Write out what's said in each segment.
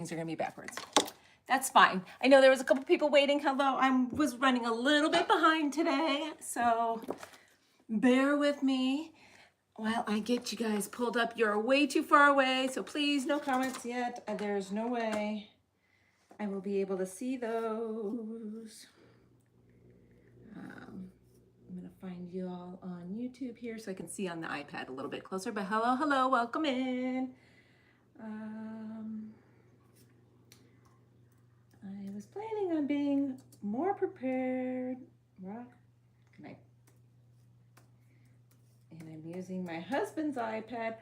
Things are gonna be backwards. That's fine. I know there was a couple people waiting. Hello, I was running a little bit behind today, so bear with me while I get you guys pulled up. You're way too far away, so please, no comments yet. There's no way I will be able to see those. I'm gonna find you all on YouTube here so I can see on the iPad a little bit closer, but hello, welcome in. I was planning on being more prepared. And I'm using my husband's iPad.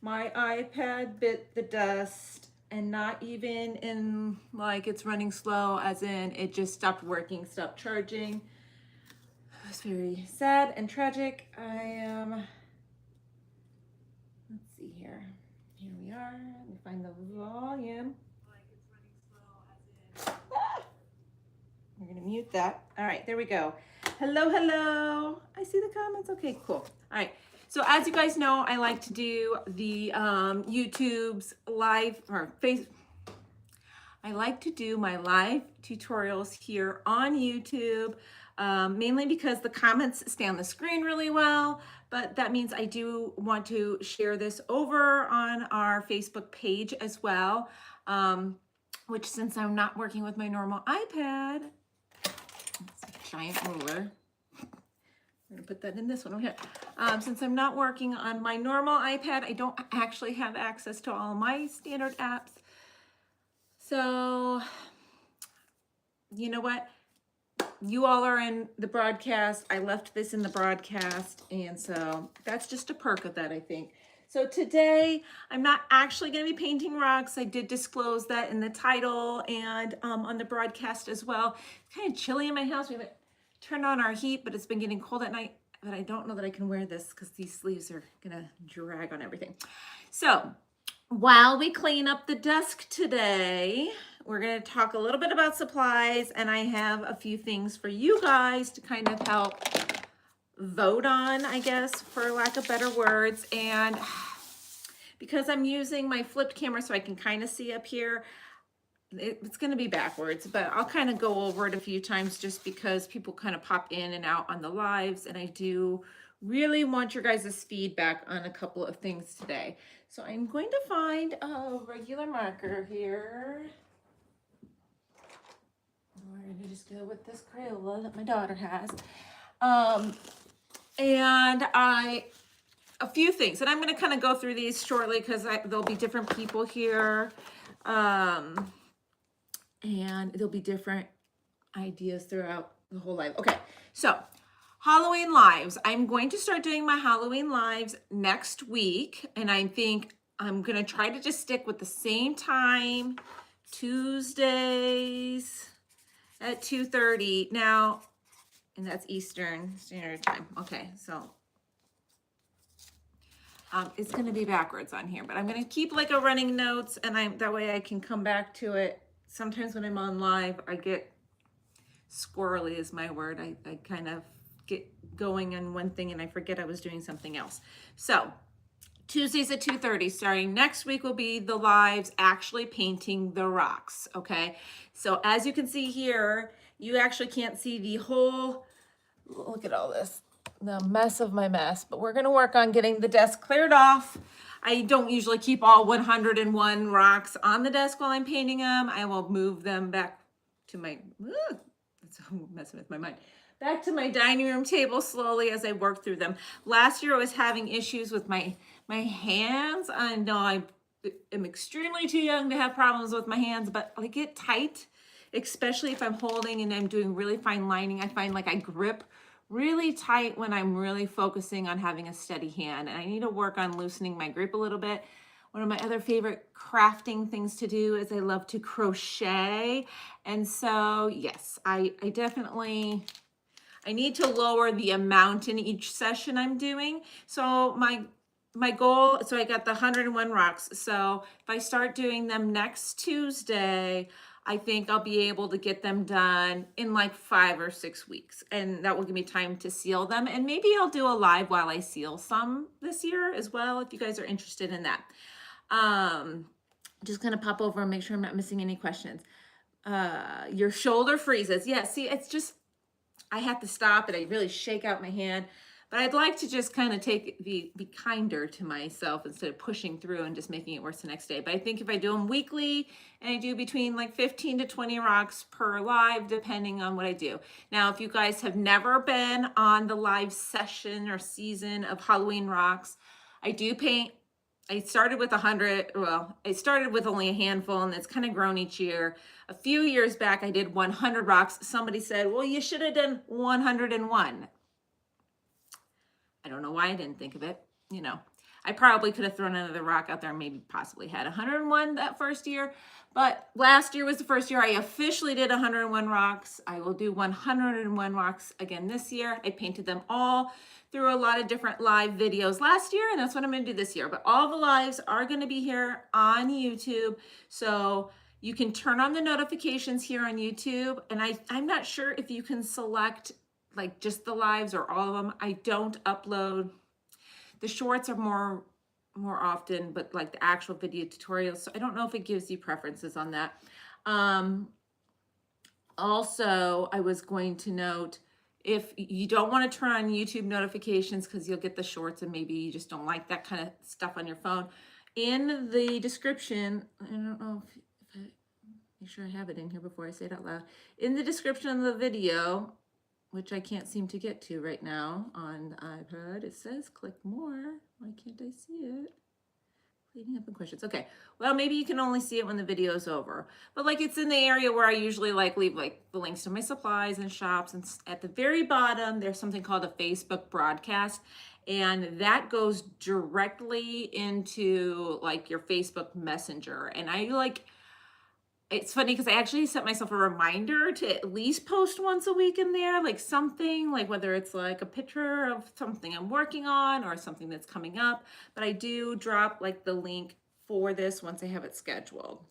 My iPad bit the dust, and not even in like it's running slow, as in it just stopped working, stopped charging. It was very sad and tragic. Let's see here. Here we are. Let me find the volume. We're gonna mute that. All right, there we go. Hello. I see the comments. Okay, cool. All right. So as you guys know, I like to do the YouTube's live or face. I like to do my live tutorials here on YouTube, mainly because the comments stay on the screen really well, but that means I do want to share this over on our Facebook page as well, which since I'm not working with my normal iPad, it's a giant ruler. I'm gonna put that in this one over here. Since I'm not working on my normal iPad, I don't actually have access to all my standard apps. So, you know what? You all are in the broadcast. I left this in the broadcast, and so that's just a perk of that, I think. So today, I'm not actually going to be painting rocks. I did disclose that in the title and on the broadcast as well. It's kind of chilly in my house. We haven't turned on our heat, but it's been getting cold at night. But I don't know that I can wear this because these sleeves are going to drag on everything. So while we clean up the desk today, we're going to talk a little bit about supplies, and I have a few things for you guys to kind of help vote on, I guess, for lack of better words. And because I'm using my flipped camera so I can kind of see up here, it's going to be backwards, but I'll kind of go over it a few times just because people kind of pop in and out on the lives, and I do really want your guys' feedback on a couple of things today. So I'm going to find a regular marker here. We're going to just go with this Crayola that my daughter has. And a few things, and I'm going to kind of go through these shortly because there'll be different people here. And there'll be different ideas throughout the whole live. Okay, so Halloween lives. I'm going to start doing my Halloween lives next week, and I think I'm going to try to just stick with the same time, Tuesdays at 2:30. Now, and that's Eastern Standard Time. Okay, so it's going to be backwards on here, but I'm going to keep like a running notes, and that way I can come back to it. Sometimes when I'm on live, I get squirrely is my word. I kind of get going on one thing and I forget I was doing something else. So Tuesdays at 2:30, starting next week will be the lives actually painting the rocks, okay? So as you can see here, you actually can't see the whole, look at all this, the mess of my mess, but we're gonna work on getting the desk cleared off. I don't usually keep all 101 rocks on the desk while I'm painting them. I will move them back to my, that's messing with my mind. Back to my dining room table slowly as I work through them. Last year I was having issues with my hands. I know I am extremely too young to have problems with my hands, but I get tight, especially if I'm holding and I'm doing really fine lining. I find like I grip really tight when I'm really focusing on having a steady hand, and I need to work on loosening my grip a little bit. One of my other favorite crafting things to do is I love to crochet, and so yes, I definitely, I need to lower the amount in each session I'm doing. So my goal, so I got the 101 rocks. So if I start doing them next Tuesday, I think I'll be able to get them done in like 5 or 6 weeks. And that will give me time to seal them. And maybe I'll do a live while I seal some this year as well, if you guys are interested in that. just gonna pop over and make sure I'm not missing any questions. Your shoulder freezes. Yeah, see, it's just, I have to stop and I really shake out my hand. But I'd like to just kind of be kinder to myself instead of pushing through and just making it worse the next day. But I think if I do them weekly and I do between like 15 to 20 rocks per live, depending on what I do. Now, if you guys have never been on the live session or season of Halloween rocks, I do paint. I started with 100. Well, I started with only a handful and it's kind of grown each year. A few years back, I did 100 rocks. Somebody said, well, you should have done 101. I don't know why I didn't think of it. You know, I probably could have thrown another rock out there and maybe possibly had 101 that first year. But last year was the first year I officially did 101 rocks. I will do 101 rocks again this year. I painted them all through a lot of different live videos last year, and that's what I'm going to do this year. But all the lives are going to be here on YouTube. So you can turn on the notifications here on YouTube. And I'm not sure if you can select like just the lives or all of them. I don't upload. The shorts are more often, but like the actual video tutorials. So I don't know if it gives you preferences on that. Also, I was going to note, if you don't want to turn on YouTube notifications because you'll get the shorts and maybe you just don't like that kind of stuff on your phone, in the description, I don't know if I make sure I have it in here before I say it out loud. In the description of the video, which I can't seem to get to right now on the iPad, it says click more. Why can't I see it? Cleaning up the questions. Okay, well, maybe you can only see it when the video is over. But like it's in the area where I usually like leave like the links to my supplies and shops. And at the very bottom, there's something called a Facebook broadcast. And that goes directly into like your Facebook Messenger. And I like, it's funny because I actually set myself a reminder to at least post once a week in there, like something, like whether it's like a picture of something I'm working on or something that's coming up. But I do drop like the link for this once I have it scheduled.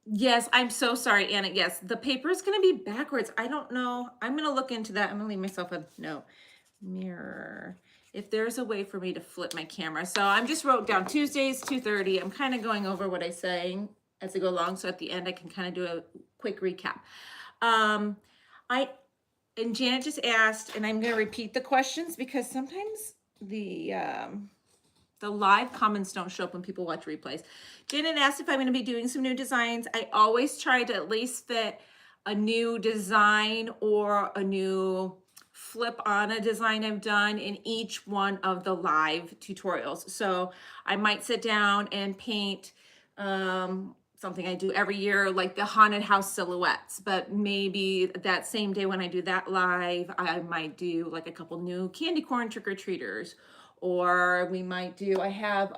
Yes, I'm so sorry, Anna. Yes, the paper is going to be backwards. I don't know. I'm going to look into that. I'm going to leave myself a note. Mirror. If there's a way for me to flip my camera. So I'm just wrote down Tuesdays, 2:30. I'm kind of going over what I'm saying as I go along. So at the end, I can kind of do a quick recap. And Janet just asked, and I'm going to repeat the questions because sometimes the live comments don't show up when people watch replays. Janet asked if I'm going to be doing some new designs. I always try to at least fit a new design or a new flip on a design I've done in each one of the live tutorials. So I might sit down and paint something I do every year, like the haunted house silhouettes, but maybe that same day when I do that live, I might do like a couple new candy corn trick-or-treaters, or we might do, I have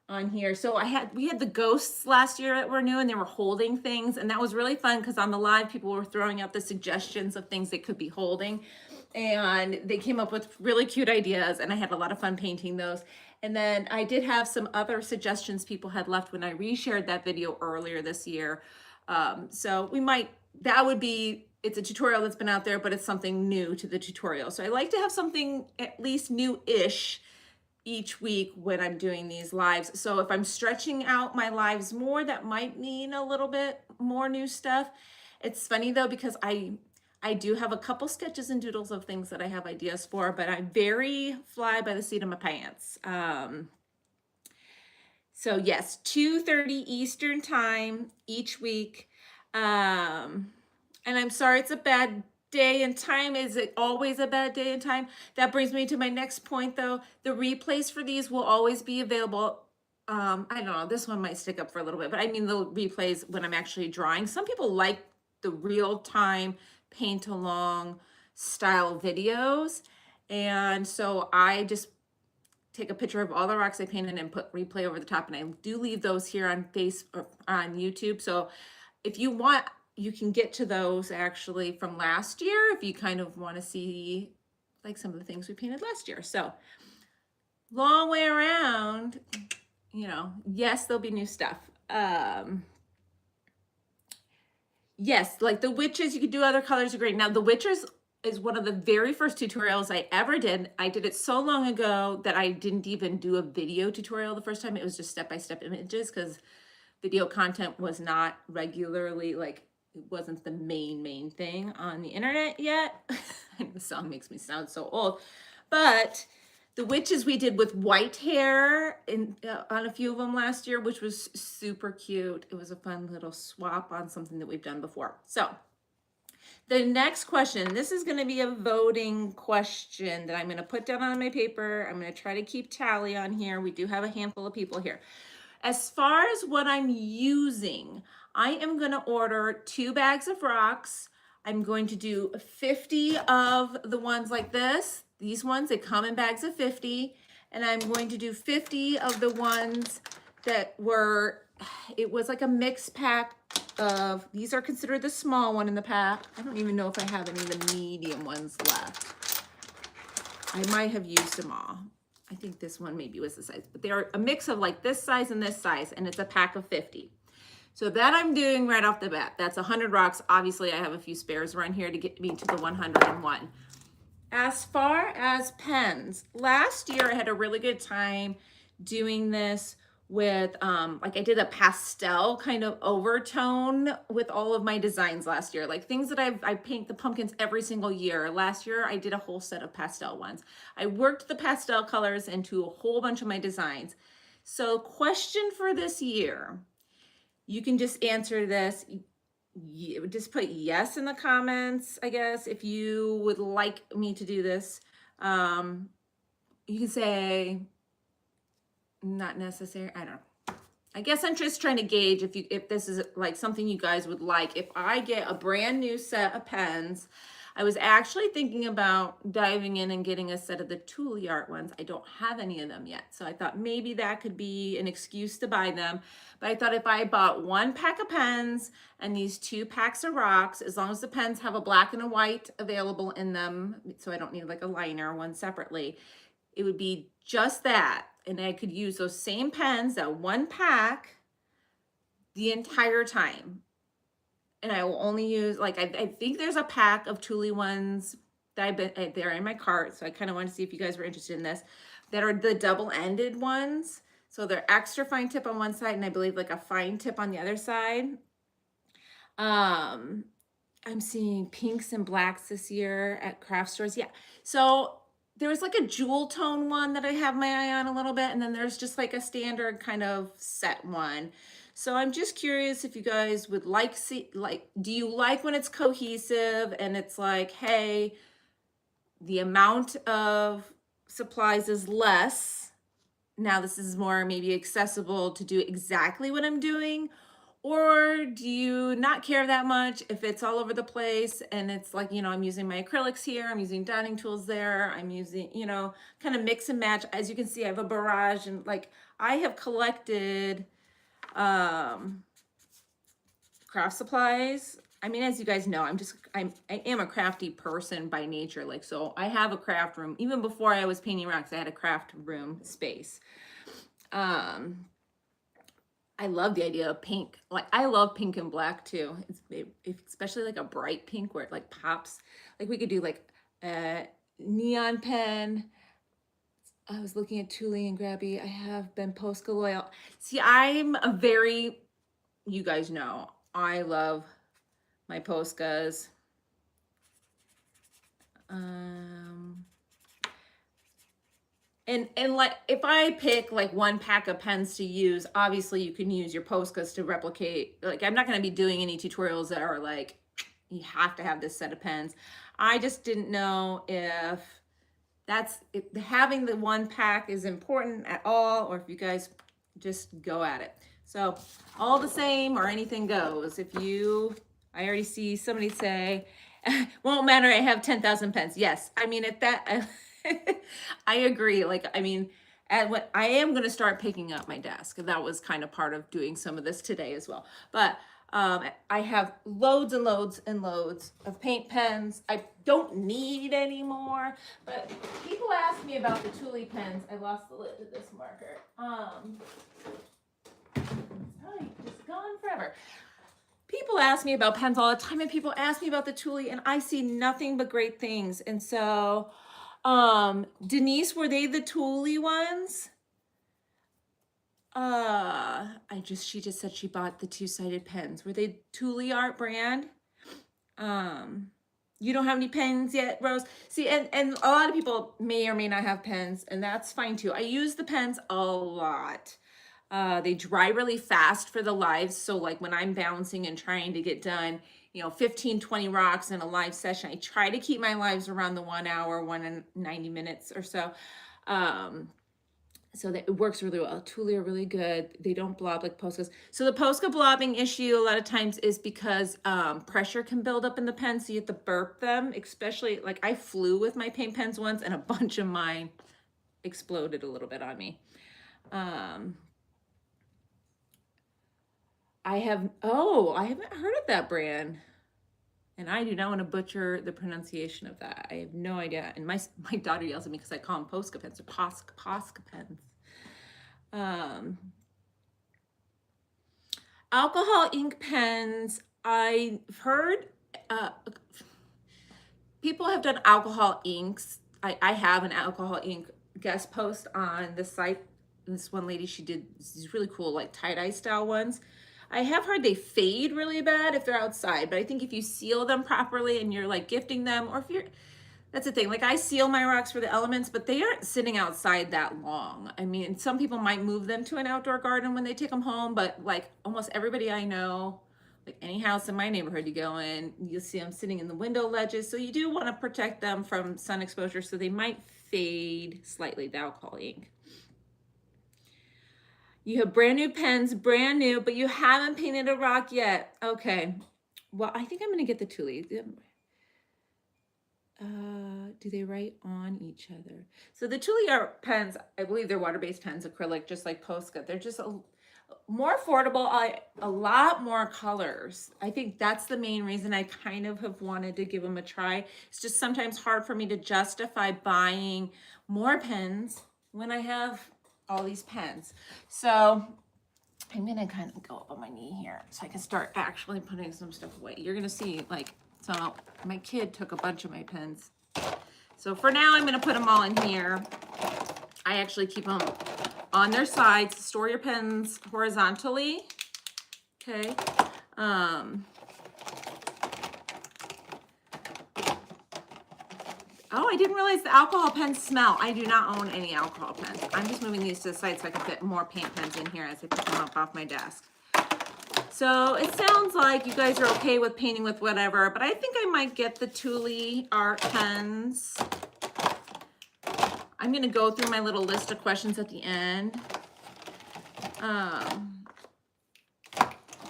on here. So we had the ghosts last year that were new and they were holding things. And that was really fun because on the live, people were throwing out the suggestions of things they could be holding. And they came up with really cute ideas and I had a lot of fun painting those. And then I did have some other suggestions people had left when I reshared that video earlier this year. So it's a tutorial that's been out there, but it's something new to the tutorial. So I like to have something at least new-ish each week when I'm doing these lives. So if I'm stretching out my lives more, that might mean a little bit more new stuff. It's funny though, because I do have a couple sketches and doodles of things that I have ideas for, but I'm very fly by the seat of my pants. So yes, 2:30 Eastern time each week. And I'm sorry, it's a bad day and time. Is it always a bad day and time? That brings me to my next point though. The replays for these will always be available. I don't know, this one might stick up for a little bit, but I mean the replays when I'm actually drawing. Some people like the real-time paint along style videos. And so I just take a picture of all the rocks I painted and put replay over the top. And I do leave those here on on YouTube. So if you want, you can get to those actually from last year if you kind of want to see like some of the things we painted last year. So long way around, you know, yes, there'll be new stuff. Yes, like the witches, you could do other colors are great. Now the witches, is one of the very first tutorials I ever did. I did it so long ago that I didn't even do a video tutorial the first time. It was just step-by-step images because video content was not regularly, like, it wasn't the main thing on the internet yet. The song makes me sound so old. But the witches we did with white hair on a few of them last year, which was super cute. It was a fun little swap on something that we've done before. So the next question, this is going to be a voting question that I'm going to put down on my paper. I'm going to try to keep tally on here. We do have a handful of people here. As far as what I'm using, I am going to order 2 bags of rocks. I'm going to do 50 of the ones like this. These ones, they come in bags of 50. And I'm going to do 50 of the ones that were, it was like a mixed pack of, these are considered the small one in the pack. I don't even know if I have any of the medium ones left. I might have used them all. I think this one maybe was the size, but they're a mix of like this size, and it's a pack of 50. So that I'm doing right off the bat. That's 100 rocks. Obviously, I have a few spares around here to get me to the 101. As far as pens, last year I had a really good time doing this with, like I did a pastel kind of overtone with all of my designs last year, like things that I paint the pumpkins every single year. Last year I did a whole set of pastel ones. I worked the pastel colors into a whole bunch of my designs. So question for this year, you can just answer this. Just put yes in the comments, I guess, if you would like me to do this. You can say not necessary. I don't know. I guess I'm just trying to gauge if this is like something you guys would like. If I get a brand new set of pens, I was actually thinking about diving in and getting a set of the Tule art ones. I don't have any of them yet. So I thought maybe that could be an excuse to buy them. But I thought if I bought 1 pack of pens and these 2 packs of rocks, as long as the pens have a black and a white available in them, so I don't need like a liner one separately, it would be just that. And I could use those same pens, that 1 pack, the entire time. And I will only use, like, I think there's a pack of Tule ones that they're in my cart. So I kind of want to see if you guys were interested in this, that are the double-ended ones. So they're extra fine tip on one side, and I believe like a fine tip on the other side. I'm seeing pinks and blacks this year at craft stores. Yeah. So there was like a jewel tone one that I have my eye on a little bit. And then there's just like a standard kind of set one. So I'm just curious if you guys would do you like when it's cohesive and it's like, hey, the amount of supplies is less. Now this is more maybe accessible to do exactly what I'm doing. Or do you not care that much if it's all over the place and it's like, you know, I'm using my acrylics here, I'm using dotting tools there, I'm using, you know, kind of mix and match. As you can see, I have a barrage, and like I have collected craft supplies. I mean, as you guys know, I am a crafty person by nature. Like, so I have a craft room. Even before I was painting rocks, I had a craft room space. I love the idea of pink. Like, I love pink and black too. Especially like a bright pink where it like pops. Like we could do like a neon pen. I was looking at Tule and Grabby. I have Ben Posca Loyal. See, you guys know, I love my Poscas. And like, if I pick like 1 pack of pens to use, obviously you can use your Poscas to replicate. Like, I'm not going to be doing any tutorials that are like, you have to have this set of pens. I just didn't know if having the 1 pack is important at all, or if you guys just go at it. So all the same, or anything goes. I already see somebody say, won't matter, I have 10,000 pens. Yes, I mean, at that, I agree. Like, I mean, I am going to start picking up my desk. That was kind of part of doing some of this today as well. But I have loads and loads and loads of paint pens. I don't need any more, but people ask me about the Tule pens. I lost the lid to this marker. It's just gone forever. People people ask me about pens all the time, and people ask me about the Thule, and I see nothing but great things. And so, Denise, were they the Thule ones? She just said she bought the two-sided pens. Were they Thule art brand? You don't have any pens yet, Rose? See, and a lot of people may or may not have pens, and that's fine too. I use the pens a lot. They dry really fast for the lives. So like when I'm bouncing and trying to get done, 15, 20 rocks in a live session, I try to keep my lives around the 1 hour, 1 and 90 minutes or so. So that it works really well. Thule are really good. They don't blob like Poscas. So the Posca blobbing issue a lot of times is because pressure can build up in the pen, so you have to burp them, especially like I flew with my paint pens once and a bunch of mine exploded a little bit on me. I haven't heard of that brand. And I do not want to butcher the pronunciation of that. I have no idea. And my daughter yells at me because I call them Posca pens or Posca pens. Alcohol ink pens. I've heard people have done alcohol inks. I have an alcohol ink guest post on the site. This one lady, she did these really cool like tie-dye style ones. I have heard they fade really bad if they're outside, but I think if you seal them properly and you're like gifting them, or if you're, that's the thing, like I seal my rocks for the elements, but they aren't sitting outside that long. I mean, some people might move them to an outdoor garden when they take them home, but like almost everybody I know, like any house in my neighborhood you go in, you'll see them sitting in the window ledges. So you do want to protect them from sun exposure. So they might fade slightly, the alcohol ink. You have brand new pens, brand new, but you haven't painted a rock yet. Okay. Well, I think I'm going to get the Thule. Do they write on each other? So the Thule art pens, I believe they're water-based pens, acrylic, just like Posca. They're just more affordable, a lot more colors. I think that's the main reason I kind of have wanted to give them a try. It's just sometimes hard for me to justify buying more pens when I have all these pens. So I'm gonna kind of go up on my knee here so I can start actually putting some stuff away. You're gonna see like, so my kid took a bunch of my pens. So for now, I'm gonna put them all in here. I actually keep them on their sides. Store your pens horizontally. Okay. Oh, I didn't realize the alcohol pens smell. I do not own any alcohol pens. I'm just moving these to the side so I can fit more paint pens in here as I pick them up off my desk. So it sounds like you guys are okay with painting with whatever, but I think I might get the Thule art pens. I'm gonna go through my little list of questions at the end.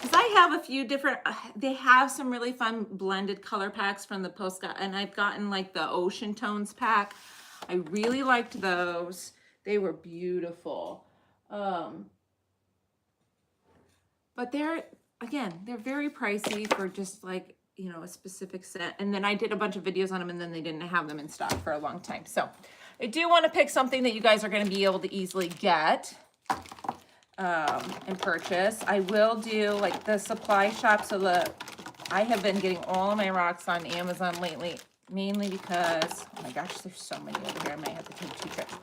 Because I have a few different, they have some really fun blended color packs from the Posca, and I've gotten like the Ocean Tones pack. I really liked those. They were beautiful. But they're very pricey for just like, a specific set. And then I did a bunch of videos on them and then they didn't have them in stock for a long time. So I do want to pick something that you guys are going to be able to easily get and purchase. I will do like the supply shop. So I have been getting all of my rocks on Amazon lately, mainly because, oh my gosh, there's so many over here. I might have to take 2 trips.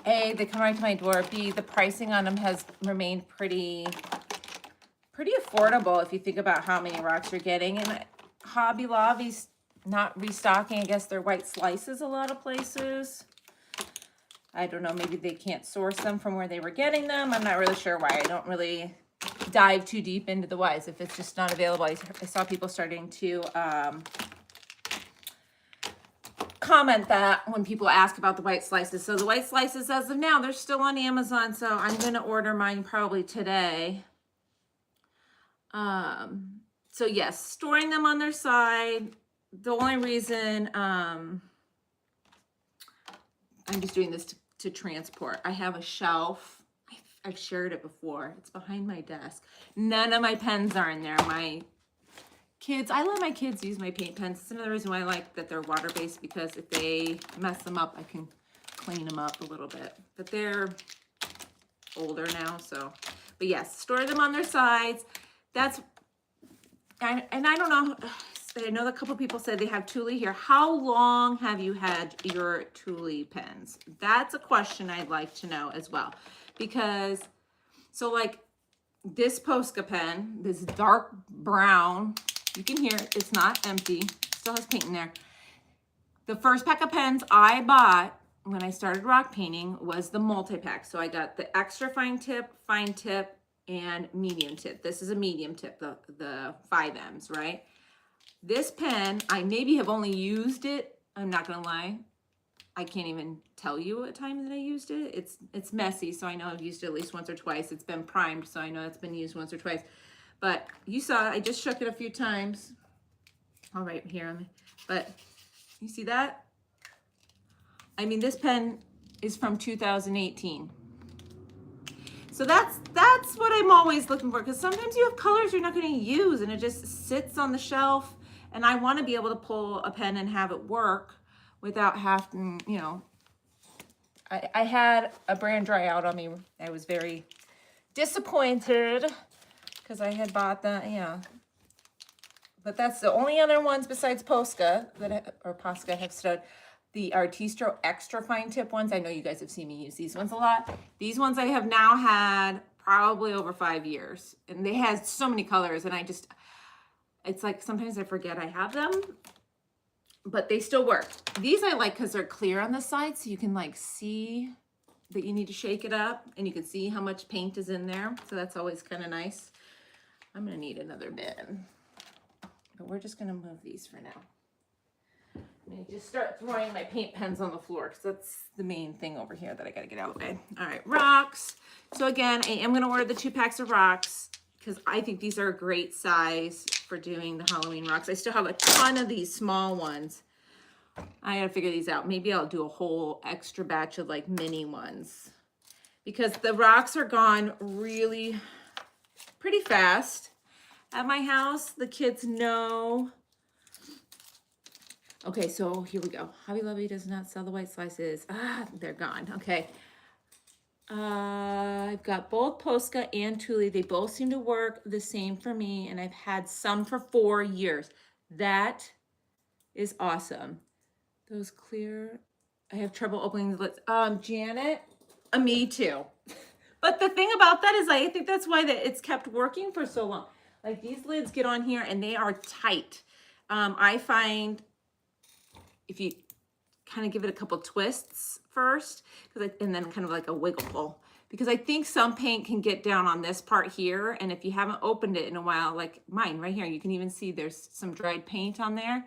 A, they come right to my door. B, the pricing on them has remained pretty affordable if you think about how many rocks you're getting. And Hobby Lobby's not restocking, I guess, their white slices a lot of places. I don't know, maybe they can't source them from where they were getting them. I'm not really sure why. I don't really dive too deep into the whys. If it's just not available, I saw people starting to comment that when people ask about the white slices. So the white slices, as of now, they're still on Amazon. So I'm going to order mine probably today. So yes, storing them on their side. The only reason I'm just doing this to transport. I have a shelf. I've shared it before. It's behind my desk. None of my pens are in there. My kids, I let my kids use my paint pens. It's another reason why I like that they're water-based, because if they mess them up, I can clean them up a little bit. But they're older now, so. But yes, store them on their sides. That's, and I don't know, I know a couple people said they have Thule here. How long have you had your Thule pens? That's a question I'd like to know as well. Because, so like this Posca pen, this dark brown, you can hear it, it's not empty, still has paint in there. The first pack of pens I bought when I started rock painting was the multi-pack. So I got the extra fine tip, and medium tip. This is a medium tip, the 5Ms, right? This pen, I maybe have only used it, I'm not gonna lie, I can't even tell you what time that I used it. It's messy, so I know I've used it at least once or twice. It's been primed, so I know it's been used once or twice. But you saw, I just shook it a few times. All right, here, but you see that? I mean, this pen is from 2018. So that's what I'm always looking for, because sometimes you have colors you're not going to use and it just sits on the shelf, and I want to be able to pull a pen and have it work without having, you know, I had a brand dry out on me. I was very disappointed because I had bought the, yeah. But that's the only other ones besides Posca Posca have stood. The Artistro extra fine tip ones. I know you guys have seen me use these ones a lot. These ones I have now had probably over 5 years, and they have so many colors, and it's like sometimes I forget I have them, but they still work. These I like because they're clear on the side, so you can like see that you need to shake it up, and you can see how much paint is in there. So that's always kind of nice. I'm gonna need another bin, but we're just gonna move these for now. I'm gonna just start throwing my paint pens on the floor because that's the main thing over here that I gotta get out of the way. All right, rocks. So again, I am gonna order the 2 packs of rocks because I think these are a great size for doing the Halloween rocks. I still have a ton of these small ones. I gotta figure these out. Maybe I'll do a whole extra batch of like mini ones because the rocks are gone really pretty fast at my house. The kids know. Okay, so here we go. Hobby Lobby does not sell the white slices. Ah, they're gone. Okay. I've got both Posca and Thule. They both seem to work the same for me, and I've had some for 4 years. That is awesome. Those clear. I have trouble opening the lids. Janet, me too. But the thing about that is I think that's why it's kept working for so long. Like these lids get on here and they are tight. I find if you kind of give it a couple twists first, and then kind of like a wiggle pull, because I think some paint can get down on this part here, and if you haven't opened it in a while, like mine right here, you can even see there's some dried paint on there.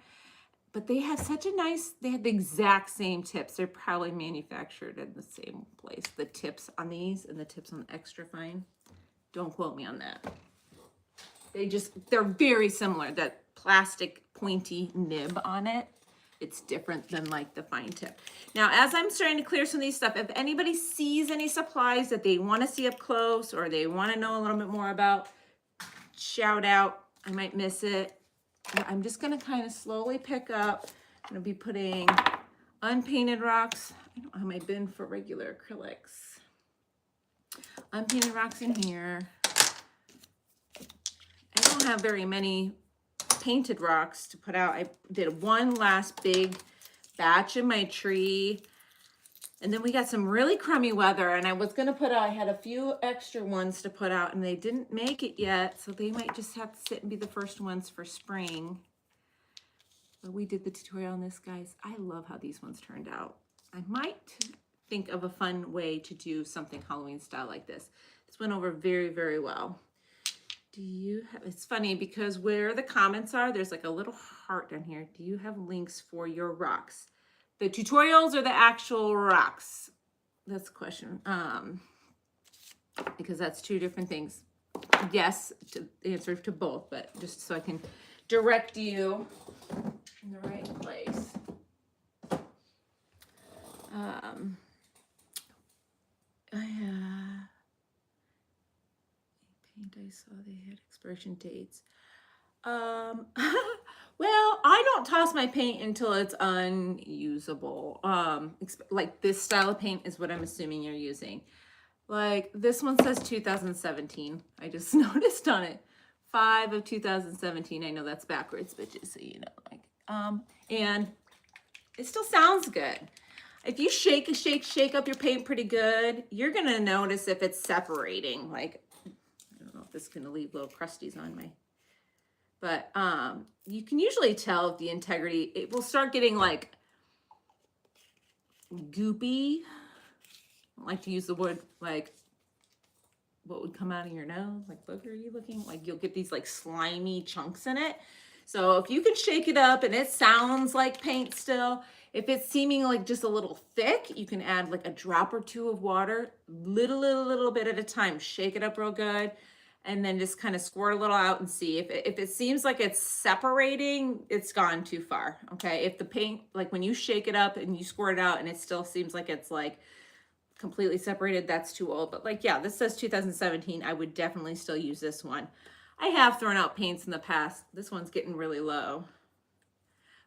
But they have such a nice, they have the exact same tips. They're probably manufactured in the same place. The tips on these and the tips on the extra fine. Don't quote me on that. They're very similar. That plastic pointy nib on it, it's different than like the fine tip. Now, as I'm starting to clear some of these stuff, if anybody sees any supplies that they want to see up close or they want to know a little bit more about, shout out. I might miss it. I'm just going to kind of slowly pick up. I'm going to be putting unpainted rocks. I don't have my bin for regular acrylics. Unpainted rocks in here. I don't have very many painted rocks to put out. I did one last big batch in my tree, and then we got some really crummy weather, and I was going to put out, I had a few extra ones to put out, and they didn't make it yet, so they might just have to sit and be the first ones for spring. But we did the tutorial on this, guys. I love how these ones turned out. I might think of a fun way to do something Halloween style like this. This went over very, very well. Do you have, it's funny because where the comments are, there's like a little heart down here. Do you have links for your rocks? The tutorials or the actual rocks? That's the question. Because that's 2 different things. Yes, to answer to both, but just so I can direct you in the right place. I saw they had expiration dates. Well, I don't toss my paint until it's unusable. Like this style of paint is what I'm assuming you're using. Like this one says 2017. I just noticed on it. 5 of 2017. I know that's backwards, but just so you know, like, and it still sounds good. If you shake up your paint pretty good, you're gonna notice if it's separating. Like, I don't know if this is gonna leave little crusties on my, but you can usually tell if the integrity, it will start getting like goopy. I like to use the word like what would come out of your nose, like boogery looking, like you'll get these like slimy chunks in it. So if you can shake it up and it sounds like paint still, if it's seeming like just a little thick, you can add like a drop or two of water, little bit at a time, shake it up real good, and then just kind of squirt a little out and see if it seems like it's separating, it's gone too far. Okay, if the paint, like when you shake it up and you squirt it out and it still seems like it's like completely separated, that's too old. But like, yeah, this says 2017. I would definitely still use this one. I have thrown out paints in the past. This one's getting really low,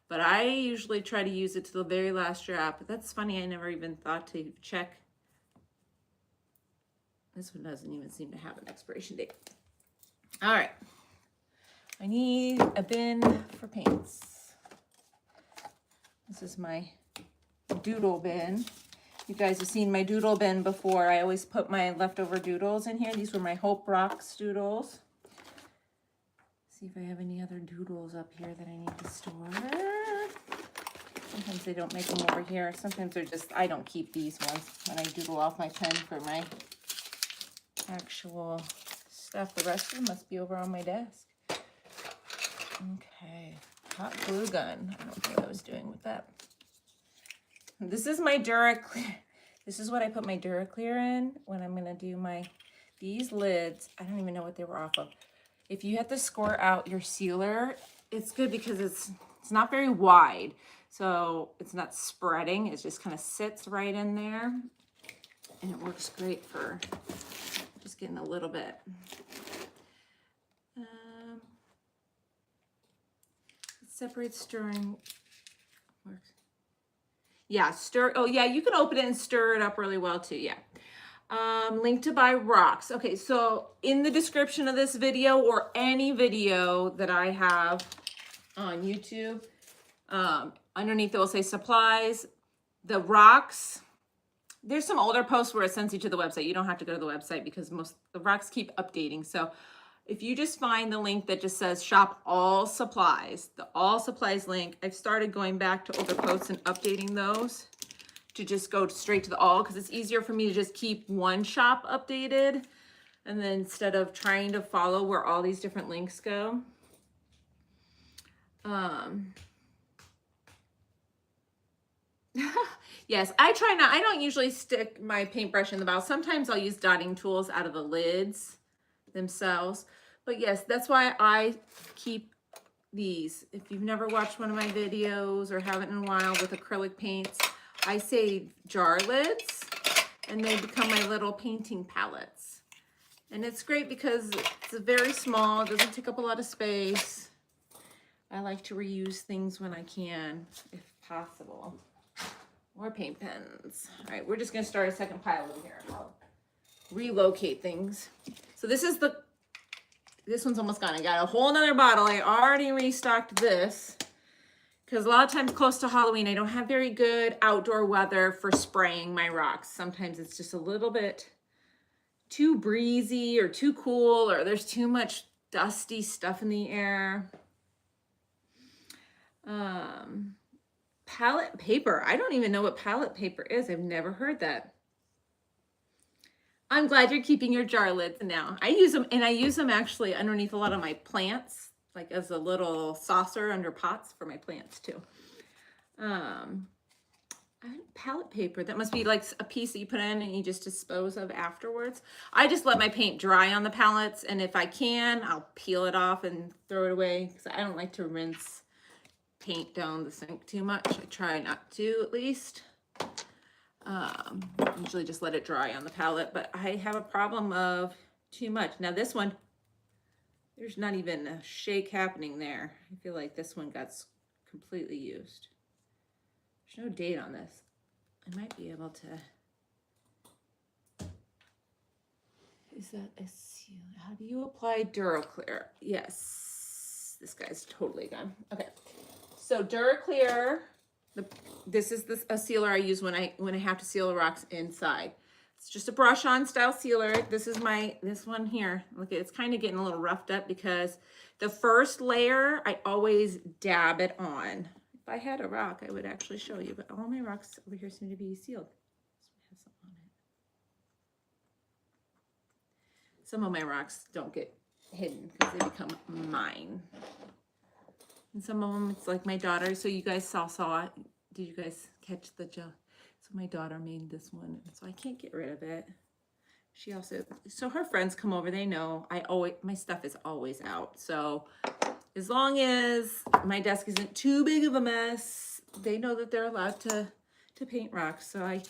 but I usually try to use it to the very last drop. But that's funny, I never even thought to check. This one doesn't even seem to have an expiration date. All right, I need a bin for paints. This is my doodle bin. You guys have seen my doodle bin before. I always put my leftover doodles in here. These were my Hope Rocks doodles. See if I have any other doodles up here that I need to store. Sometimes they don't make them over here. Sometimes they're just, I don't keep these ones when I doodle off my pen for my actual stuff. The rest of them must be over on my desk. Okay, hot glue gun. I don't know what I was doing with that. This is my DuraClear. This is what I put my DuraClear in when I'm gonna do these lids. I don't even know what they were off of. If you have to score out your sealer, it's good because it's not very wide. So it's not spreading. It just kind of sits right in there. And it works great for just getting a little bit. Separate stirring works. Yeah, stir. Oh, yeah, you can open it and stir it up really well too. Yeah. Link to buy rocks. Okay, so in the description of this video or any video that I have on YouTube, underneath it will say supplies. The rocks. There's some older posts where it sends you to the website. You don't have to go to the website because the rocks keep updating. So if you just find the link that just says shop all supplies, the all supplies link, I've started going back to older posts and updating those to just go straight to the all, because it's easier for me to just keep one shop updated and then instead of trying to follow where all these different links go. Yes, I try not, I don't usually stick my paintbrush in the bottle. Sometimes I'll use dotting tools out of the lids themselves. But yes, that's why I keep these. If you've never watched one of my videos or haven't in a while with acrylic paints, I save jar lids and they become my little painting palettes. And it's great because it's very small, it doesn't take up a lot of space. I like to reuse things when I can, if possible. More paint pens. All right, we're just gonna start a second pile over here. I'll relocate things. So this one's almost gone. I got a whole nother bottle. I already restocked this because a lot of times close to Halloween, I don't have very good outdoor weather for spraying my rocks. Sometimes it's just a little bit too breezy or too cool, or there's too much dusty stuff in the air. Palette paper. I don't even know what palette paper is. I've never heard that. I'm glad you're keeping your jar lids now. I use them, and I use them actually underneath a lot of my plants, like as a little saucer under pots for my plants too. Palette paper, that must be like a piece that you put in and you just dispose of afterwards. I just let my paint dry on the palettes, and if I can, I'll peel it off and throw it away because I don't like to rinse paint down the sink too much. I try not to, at least. Usually just let it dry on the palette, but I have a problem of too much. Now this one, there's not even a shake happening there. I feel like this one got completely used. There's no date on this. I might be able to is that a seal? How do you apply DuraClear? Yes, this guy's totally gone. Okay, so DuraClear. This is a sealer I use when I have to seal the rocks inside. It's just a brush on style sealer. This is this one here. Look, it's kind of getting a little roughed up because the first layer I always dab it on. If I had a rock, I would actually show you, but all my rocks over here seem to be sealed. Some of my rocks don't get hidden because they become mine. And some of them, it's like my daughter. So you guys saw it. Did you guys catch the joke? So my daughter made this one, so I can't get rid of it. She also, so her friends come over, they know my stuff is always out. So as long as my desk isn't too big of a mess, they know that they're allowed to paint rocks. So I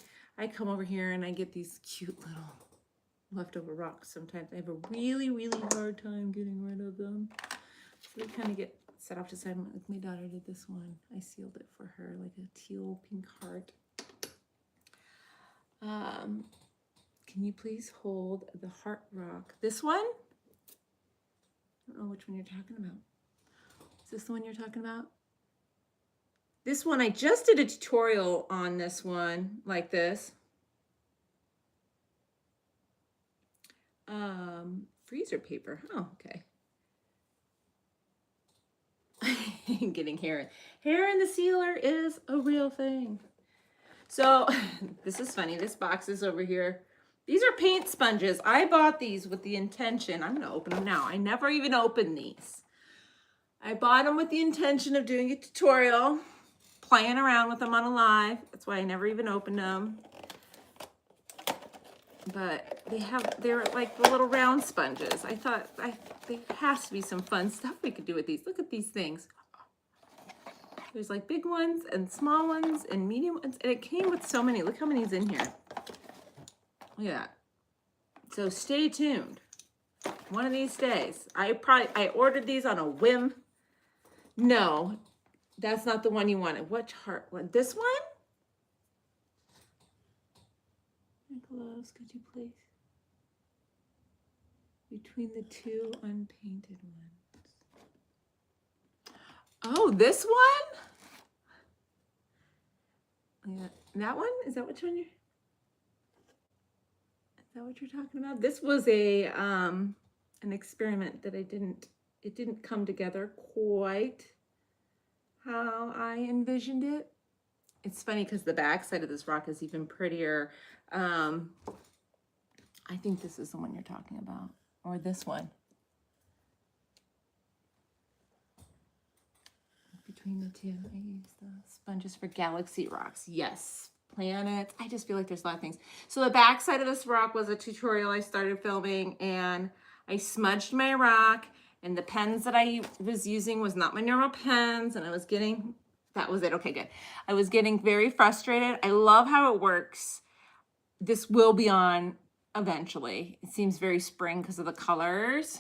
come over here and I get these cute little leftover rocks. Sometimes I have a really, really hard time getting rid of them. So they kind of get set off to the side. Like my daughter did this one. I sealed it for her, like a teal pink heart. Can you please hold the heart rock? This one? I don't know which one you're talking about. Is this the one you're talking about? This one, I just did a tutorial on this one, like this. Freezer paper. Oh, okay. Getting hair. Hair in the sealer is a real thing. So this is funny. This box is over here. These are paint sponges. I bought these with the intention. I'm going to open them now. I never even opened these. I bought them with the intention of doing a tutorial, playing around with them on a live. That's why I never even opened them. But they're like the little round sponges. I thought there has to be some fun stuff we could do with these. Look at these things. There's like big ones and small ones and medium ones. And it came with so many. Look how many's in here. Look at that. So stay tuned. One of these days. I ordered these on a whim. No, that's not the one you wanted. What heart one? This one? Nicholas, could you please? Between the two unpainted ones. Oh, this one? Yeah, that one? Is that which one you're? Is that what you're talking about? This was an experiment that it didn't come together quite how I envisioned it. It's funny because the back side of this rock is even prettier. I think this is the one you're talking about, or this one. Between the two, I use the sponges for galaxy rocks. Yes, planets. I just feel like there's a lot of things. So the back side of this rock was a tutorial I started filming, and I smudged my rock, and the pens that I was using was not my normal pens, and I was getting, that was it. Okay, good. I was getting very frustrated. I love how it works. This will be on eventually. It seems very spring because of the colors,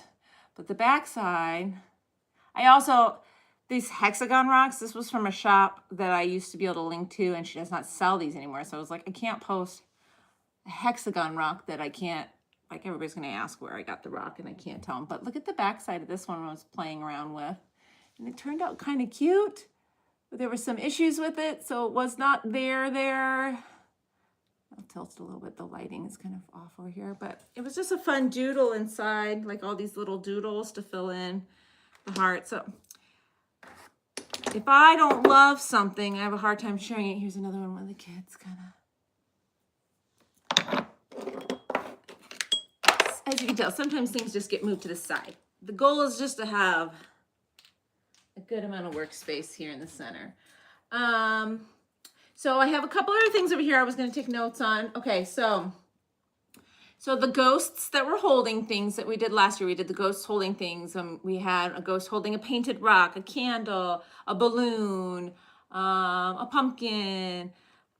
but the back side, these hexagon rocks, this was from a shop that I used to be able to link to, and she does not sell these anymore. So I was like, I can't post a hexagon rock that I can't, like everybody's going to ask where I got the rock and I can't tell them. But look at the back side of this one I was playing around with. And it turned out kind of cute, but there were some issues with it. So it was not there. I'll tilt it a little bit. The lighting is kind of off over here, but it was just a fun doodle inside, like all these little doodles to fill in the heart. So if I don't love something, I have a hard time sharing it. Here's another one the kids kind of. As you can tell, sometimes things just get moved to the side. The goal is just to have a good amount of workspace here in the center. So I have a couple other things over here I was going to take notes on. Okay, so the ghosts that were holding things that we did last year, we did the ghosts holding things. We had a ghost holding a painted rock, a candle, a balloon, a pumpkin.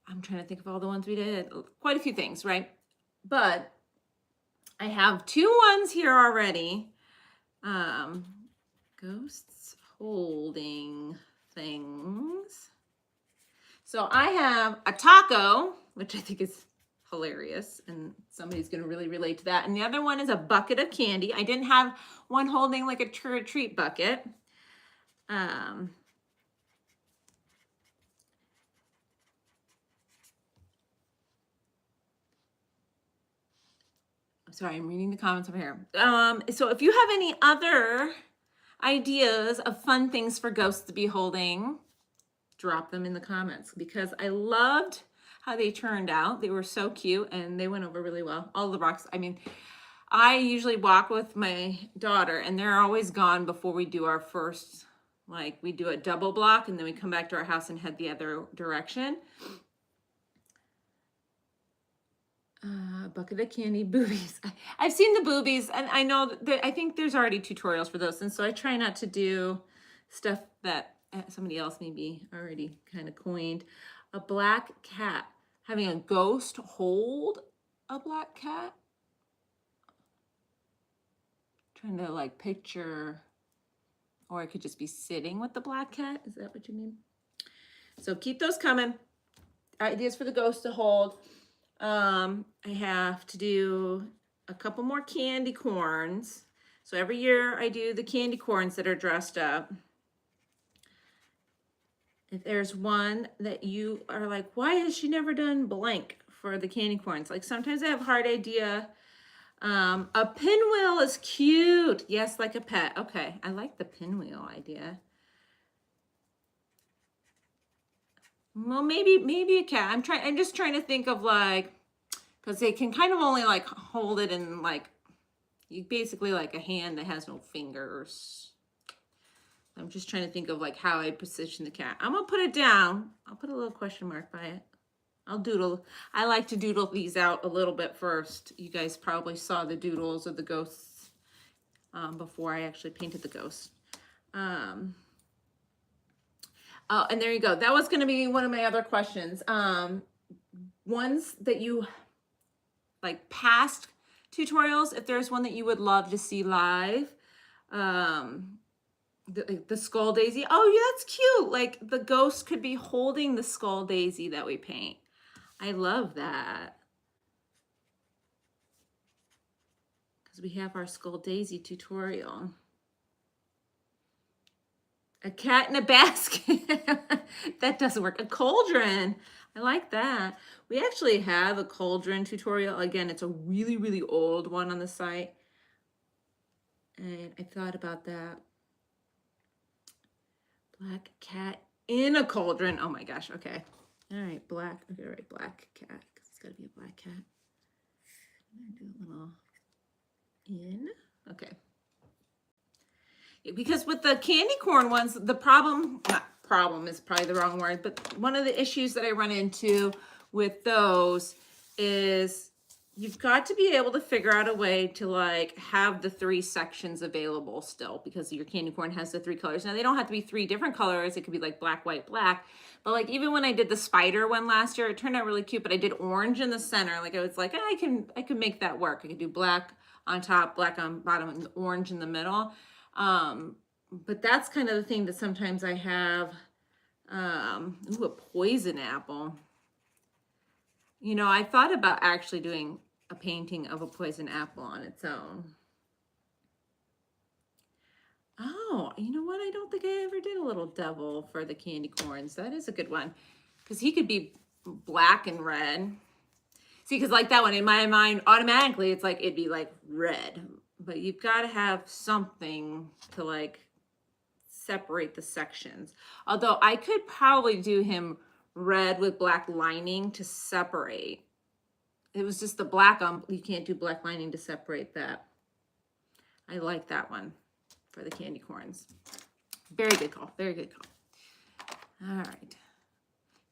I'm trying to think of all the ones we did. Quite a few things, right? But I have two ones here already. Ghosts holding things. So I have a taco, which I think is hilarious, and somebody's going to really relate to that. And the other one is a bucket of candy. I didn't have one holding like a treat bucket. Sorry, I'm reading the comments over here. So if you have any other ideas of fun things for ghosts to be holding, drop them in the comments, because I loved how they turned out. They were so cute and they went over really well. All the rocks. I mean, I usually walk with my daughter and they're always gone before we do our first, like we do a double block and then we come back to our house and head the other direction. Bucket of candy, boobies. I've seen the boobies, and I know that I think there's already tutorials for those, and so I try not to do stuff that somebody else maybe already kind of coined. A black cat. Having a ghost hold a black cat. Trying to like picture, or it could just be sitting with the black cat. Is that what you mean? So keep those coming. Ideas for the ghost to hold. I have to do a couple more candy corns. So every year I do the candy corns that are dressed up. If there's one that you are like, why has she never done blank for the candy corns? Like sometimes I have a hard idea. A pinwheel is cute. Yes, like a pet. Okay, I like the pinwheel idea. Well, maybe a cat. I'm just trying to think of like, because they can kind of only like hold it in like, you basically like a hand that has no fingers. I'm just trying to think of like how I position the cat. I'm gonna put it down. I'll put a little question mark by it. I'll doodle. I like to doodle these out a little bit first. You guys probably saw the doodles of the ghosts before I actually painted the ghosts. Oh, and there you go. That was going to be one of my other questions. Ones that you like past tutorials, if there's one that you would love to see live. The skull daisy. Oh, yeah, that's cute. Like the ghost could be holding the skull daisy that we paint. I love that. Because we have our skull daisy tutorial. A cat in a basket. That doesn't work. A cauldron. I like that. We actually have a cauldron tutorial. Again, it's a really, really old one on the site. And I thought about that. Black cat in a cauldron. Oh my gosh. Okay. All right. Black. Okay. All right. Black cat. Because it's got to be a black cat. I'm going to do a little in. Okay. Because with the candy corn ones, the problem, not problem is probably the wrong word, but one of the issues that I run into with those is you've got to be able to figure out a way to like have the 3 sections available still, because your candy corn has the 3 colors. Now they don't have to be 3 different colors. It could be like black, white, black. But like even when I did the spider one last year, it turned out really cute, but I did orange in the center. Like I was like, I can make that work. I could do black on top, black on bottom, and orange in the middle. But that's kind of the thing that sometimes I have, ooh, a poison apple. You know, I thought about actually doing a painting of a poison apple on its own. Oh, you know what? I don't think I ever did a little devil for the candy corns. That is a good one. Because he could be black and red. See, because like that one, in my mind, automatically, it's like, it'd be like red. But you've got to have something to like separate the sections. Although I could probably do him red with black lining to separate. It was just the black on, you can't do black lining to separate that. I like that one for the candy corns. Very good call, very good call. All right.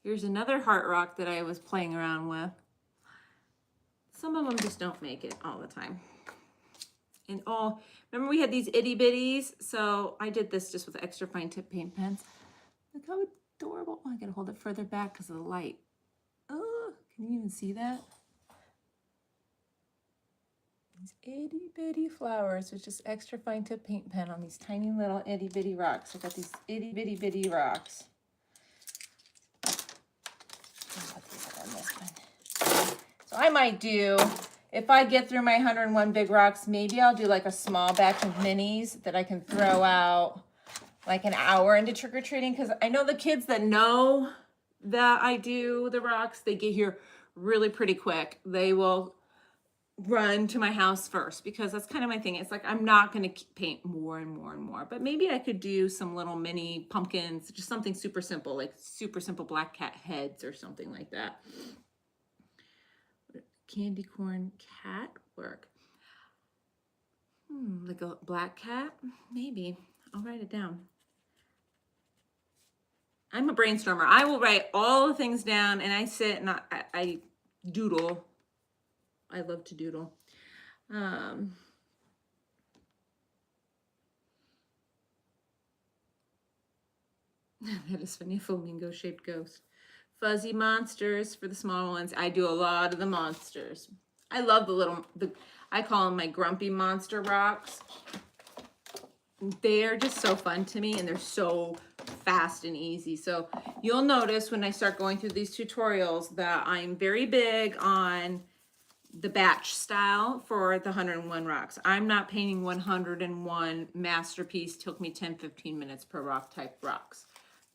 Here's another heart rock that I was playing around with. Some of them just don't make it all the time. And oh, remember we had these itty bitties? So I did this just with extra fine tip paint pens. Look how adorable. Oh, I gotta hold it further back because of the light. Oh, can you even see that? These itty bitty flowers with just extra fine tip paint pen on these tiny little itty bitty rocks. I got these itty bitty bitty rocks. I'll put these on this one. So I might do, if I get through my 101 big rocks, maybe I'll do like a small batch of minis that I can throw out like an hour into trick-or-treating, because I know the kids that know that I do the rocks, they get here really pretty quick. They will run to my house first, because that's kind of my thing. It's like, I'm not going to paint more and more and more, but maybe I could do some little mini pumpkins, just something super simple, like super simple black cat heads or something like that. Candy corn cat work. Like a black cat, maybe. I'll write it down. I'm a brainstormer. I will write all the things down, and I sit and I doodle. I love to doodle. That is funny, a flamingo-shaped ghost. Fuzzy monsters for the small ones. I do a lot of the monsters. I love I call them my grumpy monster rocks. They're just so fun to me, and they're so fast and easy. So you'll notice when I start going through these tutorials that I'm very big on the batch style for the 101 rocks. I'm not painting 101 masterpiece, took me 10-15 minutes per rock type rocks.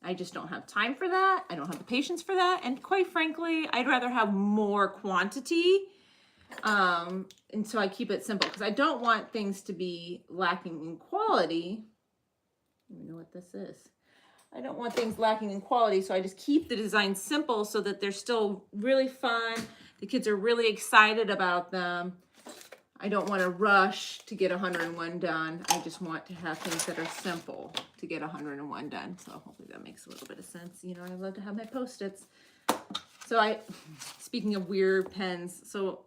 I just don't have time for that. I don't have the patience for that. And quite frankly, I'd rather have more quantity. And so I keep it simple, because I don't want things to be lacking in quality. I don't even know what this is. I don't want things lacking in quality, so I just keep the design simple so that they're still really fun. The kids are really excited about them. I don't want to rush to get 101 done. I just want to have things that are simple to get 101 done. So hopefully that makes a little bit of sense. You know, I love to have my Post-its. So speaking of weird pens, so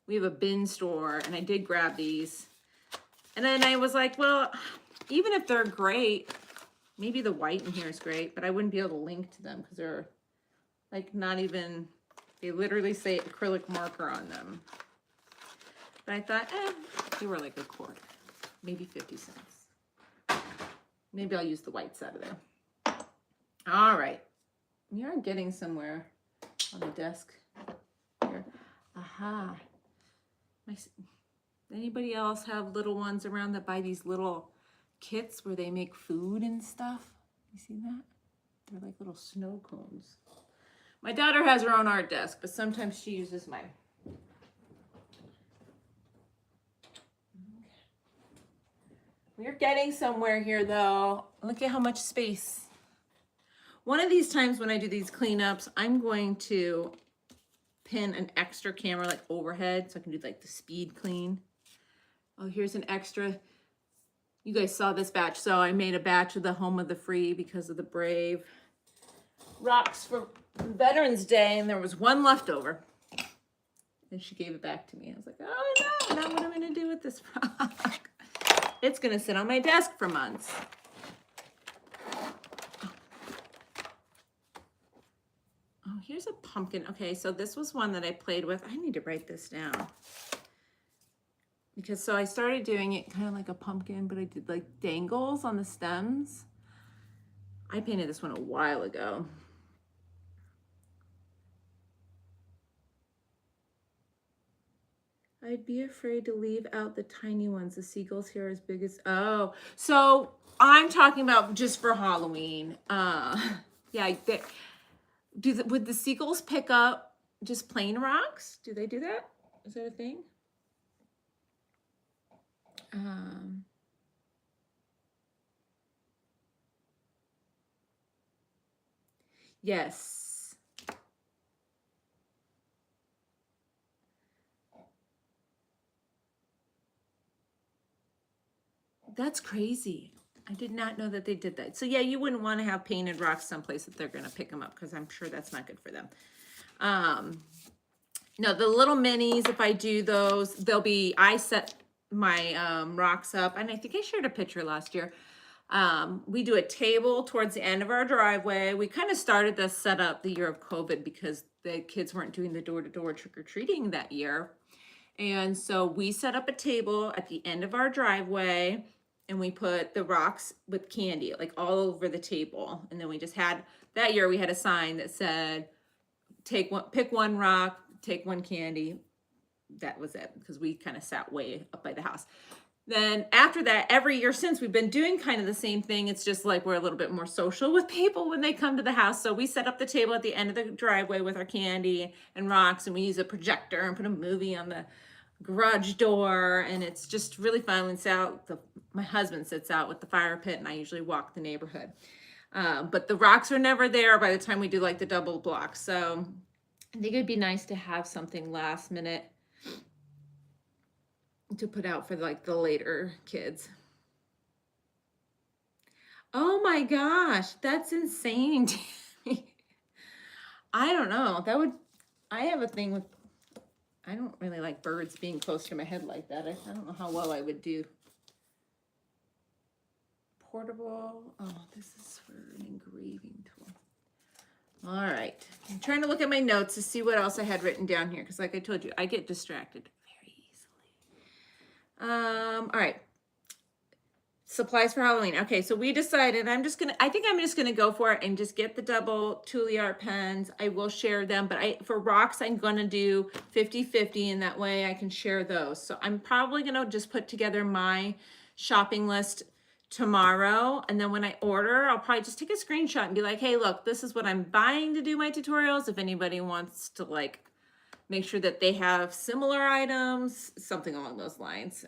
we have a bin store, and I did grab these. And then I was like, well, even if they're great, maybe the white in here is great, but I wouldn't be able to link to them because they're like not even, they literally say acrylic marker on them. But I thought, they were like $0.25, maybe 50 cents. Maybe I'll use the whites out of there. All right. We are getting somewhere on the desk here. Aha. Anybody else have little ones around that buy these little kits where they make food and stuff? You see that? They're like little snow cones. My daughter has her own art desk, but sometimes she uses mine. We're getting somewhere here though. Look at how much space. One of these times when I do these cleanups, I'm going to pin an extra camera like overhead so I can do like the speed clean. Oh, here's an extra. You guys saw this batch. So I made a batch of the Home of the Free because of the Brave rocks for Veterans Day, and there was one left over. And she gave it back to me. I was like, oh no, now what am I gonna do with this rock? It's gonna sit on my desk for months. Oh, here's a pumpkin. Okay, so this was one that I played with. I need to write this down. Because so I started doing it kind of like a pumpkin, but I did like dangles on the stems. I painted this one a while ago. I'd be afraid to leave out the tiny ones. The seagulls here are as big as, oh, so I'm talking about just for Halloween. Yeah, would the seagulls pick up just plain rocks? Do they do that? Is that a thing? Yes. That's crazy. I did not know that they did that. So yeah, you wouldn't want to have painted rocks someplace that they're going to pick them up, because I'm sure that's not good for them. No, the little minis, if I do those, I set my rocks up, and I think I shared a picture last year. We do a table towards the end of our driveway. We kind of started this setup the year of COVID because the kids weren't doing the door-to-door trick-or-treating that year. And so we set up a table at the end of our driveway, and we put the rocks with candy like all over the table. And then we just had, that year we had a sign that said, pick one rock, take one candy. That was it, because we kind of sat way up by the house. Then after that, every year since, we've been doing kind of the same thing. It's just like we're a little bit more social with people when they come to the house. So we set up the table at the end of the driveway with our candy and rocks, and we use a projector and put a movie on the garage door, and it's just really fun. My husband sits out with the fire pit, and I usually walk the neighborhood. But the rocks are never there by the time we do like the double block. So I think it'd be nice to have something last minute to put out for like the later kids. Oh my gosh, that's insane, Tammy. I don't know. I have a thing with, I don't really like birds being close to my head like that. I don't know how well I would do. Portable. Oh, this is for an engraving tool. All right. I'm trying to look at my notes to see what else I had written down here, because like I told you, I get distracted very easily. All right. Supplies for Halloween. Okay, so we decided I think I'm just gonna go for it and just get the double Tule art pens. I will share them, but for rocks, I'm gonna do 50-50, and that way I can share those. So I'm probably gonna just put together my shopping list tomorrow, and then when I order, I'll probably just take a screenshot and be like, hey, look, this is what I'm buying to do my tutorials. If anybody wants to like make sure that they have similar items, something along those lines.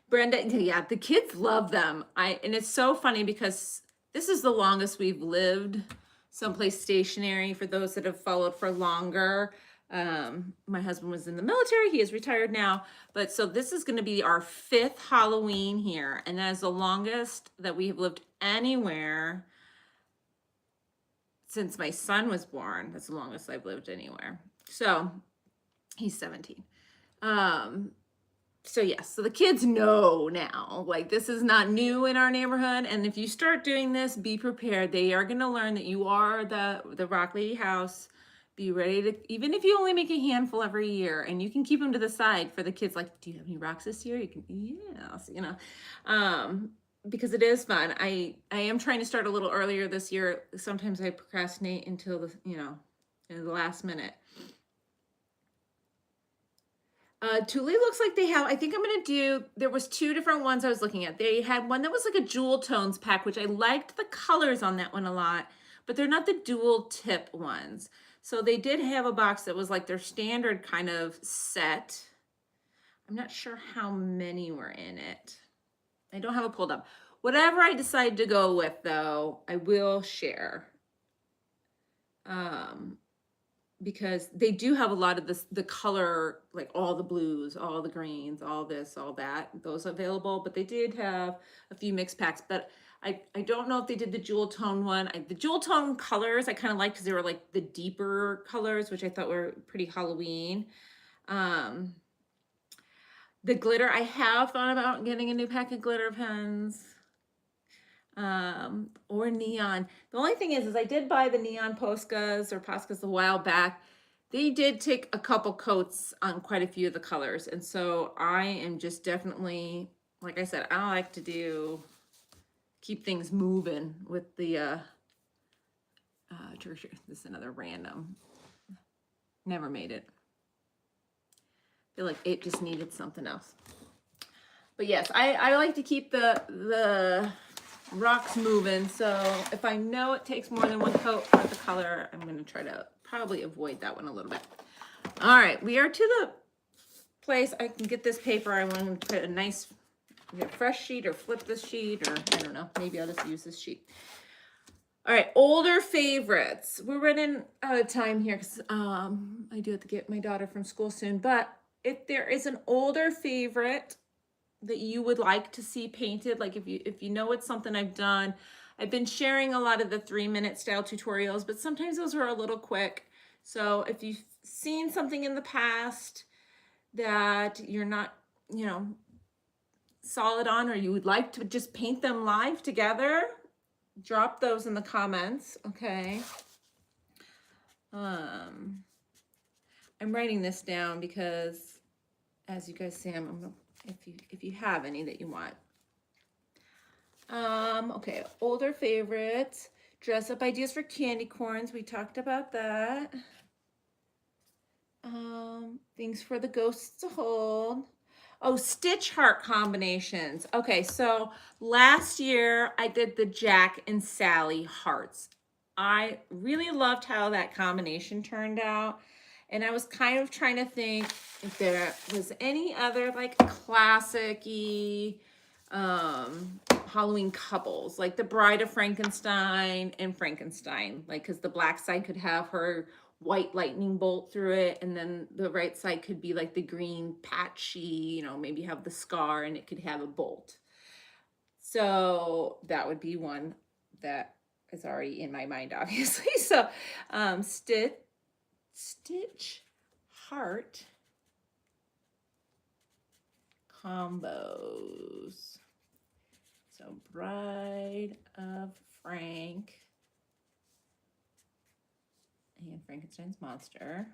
Brenda, yeah, the kids love them. And it's so funny because this is the longest we've lived someplace stationary, for those that have followed for longer. My husband was in the military. He is retired now. But so this is going to be our 5th Halloween here. And that is the longest that we have lived anywhere since my son was born. That's the longest I've lived anywhere. So he's 17. So yes, so the kids know now, like this is not new in our neighborhood. And if you start doing this, be prepared. They are going to learn that you are the Rock Lady house. Be ready to, even if you only make a handful every year, and you can keep them to the side for the kids. Like, do you have any rocks this year? You can, yes, you know, because it is fun. I am trying to start a little earlier this year. Sometimes I procrastinate until the, in the last minute. Thule looks like they have, I think I'm going to do, there was 2 different ones I was looking at. They had one that was like a jewel tones pack, which I liked the colors on that one a lot, but they're not the dual tip ones. So they did have a box that was like their standard kind of set. I'm not sure how many were in it. I don't have it pulled up. Whatever I decide to go with though, I will share. Because they do have a lot of the color, like all the blues, all the greens, all this, all that, those available. But they did have a few mixed packs. But I don't know if they did the jewel tone one. The jewel tone colors I kind of liked because they were like the deeper colors, which I thought were pretty Halloween. The glitter, I have thought about getting a new pack of glitter pens. Or neon. The only thing is I did buy the neon Poscas a while back. They did take a couple coats on quite a few of the colors. And so I am just definitely, like I said, I like to keep things moving with the, this is another random, never made it. I feel like it just needed something else. But yes, I like to keep the rocks moving. So if I know it takes more than one coat for the color, I'm going to try to probably avoid that one a little bit. All right, we are to the place I can get this paper. I want to put a nice fresh sheet or flip this sheet, or I don't know, maybe I'll just use this sheet. All right, older favorites. We're running out of time here because I do have to get my daughter from school soon. But if there is an older favorite that you would like to see painted, like if you know it's something I've done, I've been sharing a lot of the 3-minute style tutorials, but sometimes those are a little quick. So if you've seen something in the past that you're not, solid on, or you would like to just paint them live together, drop those in the comments. Okay. I'm writing this down because, as you guys see, if you have any that you want. Okay, older favorites. Dress up ideas for candy corns. We talked about that. Things for the ghosts to hold. Oh, stitch heart combinations. Okay, so last year I did the Jack and Sally hearts. I really loved how that combination turned out. And I was kind of trying to think if there was any other like classic-y Halloween couples, like the Bride of Frankenstein and Frankenstein, like because the black side could have her white lightning bolt through it, and then the right side could be like the green patchy, you know, maybe have the scar and it could have a bolt. So that would be one that is already in my mind, obviously. So stitch heart combos. So Bride of Frank and Frankenstein's monster.